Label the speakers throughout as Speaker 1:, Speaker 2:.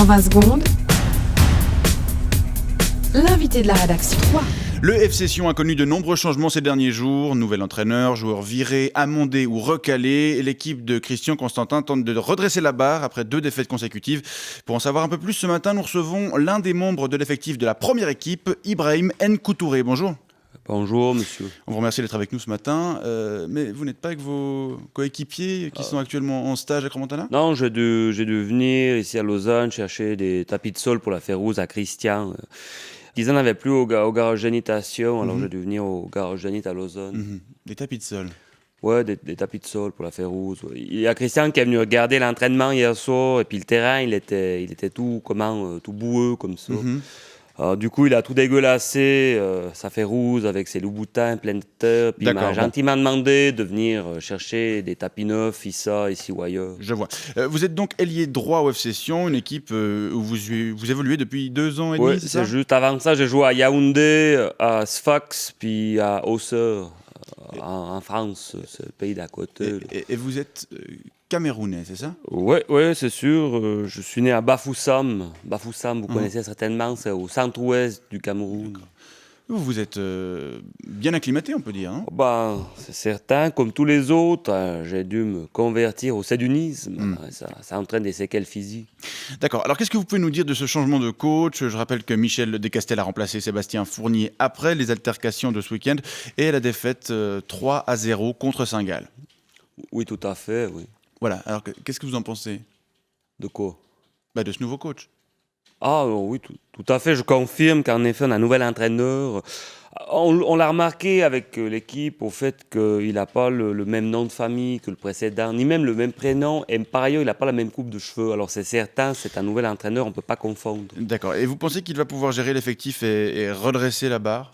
Speaker 1: En 20 secondes, l'invité de la rédaction.
Speaker 2: Le FC Sion a connu de nombreux changements ces derniers jours. Nouvel entraîneur, joueurs virés, amendés ou recalés. L'équipe de Christian Constantin tente de redresser la barre après 2 défaites consécutives. Pour en savoir un peu plus, ce matin, nous recevons l'un des membres de l'effectif de la première équipe, Ibrahim Nkoutouré. Bonjour.
Speaker 3: Bonjour monsieur.
Speaker 2: On vous remercie d'être avec nous ce matin. Mais vous n'êtes pas avec vos coéquipiers qui sont actuellement en stage à Crans-Montana ?
Speaker 3: Non, j'ai dû venir ici à Lausanne chercher des tapis de sol pour la Férouse à Christian. Ils n'en avaient plus au garage Génitation, alors j'ai dû venir au garage Génit à Lausanne.
Speaker 2: Des tapis de sol.
Speaker 3: Ouais, des tapis de sol pour la Férouse. Ouais. Il y a Christian qui est venu regarder l'entraînement hier soir, et puis le terrain, il était tout boueux comme ça. Alors, du coup, il a tout dégueulassé, sa Férouse avec ses loups-boutins pleins de terre. Puis il m'a gentiment demandé de venir chercher des tapis neufs, ici ou ailleurs.
Speaker 2: Je vois. Vous êtes donc ailier droit au FC Sion, une équipe où vous évoluez depuis 2 ans et demi, c'est ça ?
Speaker 3: Juste avant ça, j'ai joué à Yaoundé, à Sfax, puis à Auxerre, en France, c'est le pays d'à côté.
Speaker 2: Et vous êtes camerounais, c'est ça ?
Speaker 3: Ouais, c'est sûr. Je suis né à Bafoussam. Bafoussam, vous connaissez certainement, c'est au centre-ouest du Cameroun.
Speaker 2: Vous êtes bien acclimaté, on peut dire, non ?
Speaker 3: C'est certain. Comme tous les autres, j'ai dû me convertir au sédunisme. Ça entraîne des séquelles physiques.
Speaker 2: D'accord. Alors, qu'est-ce que vous pouvez nous dire de ce changement de coach ? Je rappelle que Michel Descastel a remplacé Sébastien Fournier après les altercations de ce week-end et la défaite 3-0 contre Saint-Gall.
Speaker 3: Oui, tout à fait, oui.
Speaker 2: Voilà. Alors, qu'est-ce que vous en pensez ?
Speaker 3: De quoi ?
Speaker 2: De ce nouveau coach.
Speaker 3: Ah oui, tout à fait. Je confirme qu'en effet, on a un nouvel entraîneur. On l'a remarqué avec l'équipe au fait qu'il n'a pas le même nom de famille que le précédent, ni même le même prénom. Et par ailleurs, il n'a pas la même coupe de cheveux. Alors c'est certain, c'est un nouvel entraîneur, on ne peut pas confondre.
Speaker 2: D'accord. Et vous pensez qu'il va pouvoir gérer l'effectif et redresser la barre ?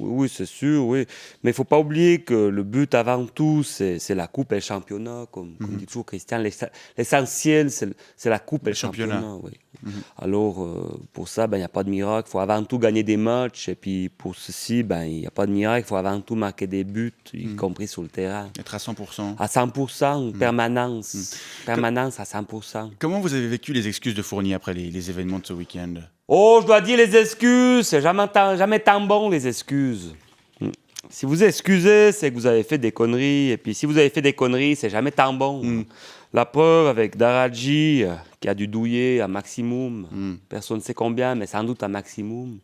Speaker 3: Oui, c'est sûr, oui. Mais il ne faut pas oublier que le but avant tout, c'est la coupe et le championnat. Comme dit toujours Christian, l'essentiel, c'est la coupe et le championnat. Oui. Alors, pour ça, il n'y a pas de miracle. Il faut avant tout gagner des matchs. Et puis, pour ceci, il n'y a pas de miracle. Il faut avant tout marquer des buts, y compris sur le terrain.
Speaker 2: Être à 100%.
Speaker 3: À 100%, permanence. Permanence à 100%.
Speaker 2: Comment vous avez vécu les excuses de Fournier après les événements de ce week-end ?
Speaker 3: Oh, je dois dire les excuses. C'est jamais tant bon, les excuses. Si vous excusez, c'est que vous avez fait des conneries. Et puis, si vous avez fait des conneries, c'est jamais tant bon. La preuve avec Daradji, qui a dû douiller à maximum. Personne ne sait combien, mais sans doute à maximum.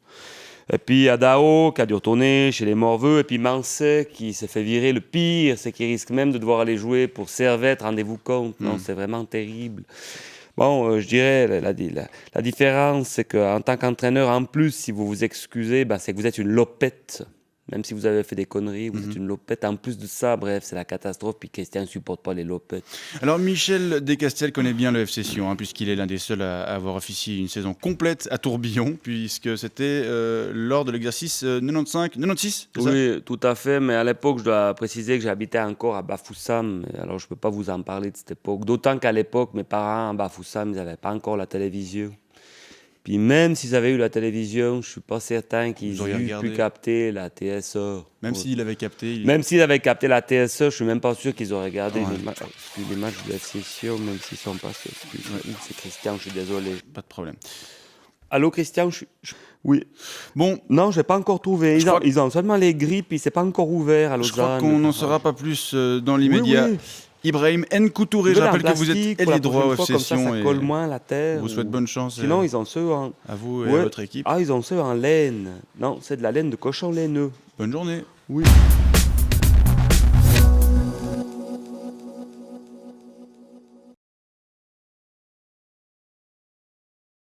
Speaker 3: Et puis, Adao, qui a dû retourner chez les Morveux. Et puis, Mancet, qui s'est fait virer. Le pire, c'est qu'il risque même de devoir aller jouer pour Servette, rendez-vous compte. Non, c'est vraiment terrible. Bon, je dirais, la différence, c'est qu'en tant qu'entraîneur, en plus, si vous vous excusez, c'est que vous êtes une lopette. Même si vous avez fait des conneries, vous êtes une lopette. En plus de ça, bref, c'est la catastrophe. Puis Christian ne supporte pas les lopettes. Alors,
Speaker 2: Michel Descastel connaît bien le FC Sion, puisqu'il est l'un des seuls à avoir officié une saison complète à Tourbillon, puisque c'était lors de l'exercice 96, c'est ça ?
Speaker 3: Oui, tout à fait. Mais à l'époque, je dois préciser que j'habitais encore à Bafoussam. Alors, je ne peux pas vous en parler de cette époque. D'autant qu'à l'époque, mes parents à Bafoussam, ils n'avaient pas encore la télévision. Puis même s'ils avaient eu la télévision, je ne suis pas certain qu'ils aient pu capter la TSE.
Speaker 2: Même s'ils avaient capté...
Speaker 3: Même s'ils avaient capté la TSE, je ne suis même pas sûr qu'ils auraient regardé les matchs de FC Sion, même s'ils ne sont pas sûrs. C'est Christian, je suis désolé.
Speaker 2: Pas de problème.
Speaker 3: Allô, Christian, Oui. Bon, non, je n'ai pas encore trouvé. Ils ont seulement les grilles, puis ce n'est pas encore ouvert à Lausanne.
Speaker 2: Je crois qu'on n'en saura pas plus dans l'immédiat. Oui. Ibrahim Nkoutouré, je rappelle que vous êtes ailier droit au FC Sion.
Speaker 3: Ça colle moins la terre.
Speaker 2: On vous souhaite bonne chance.
Speaker 3: Sinon, ils ont ceux
Speaker 2: à vous et à votre équipe.
Speaker 3: Ah, ils ont ceux en laine. Non, c'est de la laine de cochon laineux.
Speaker 2: Bonne journée.
Speaker 3: Oui.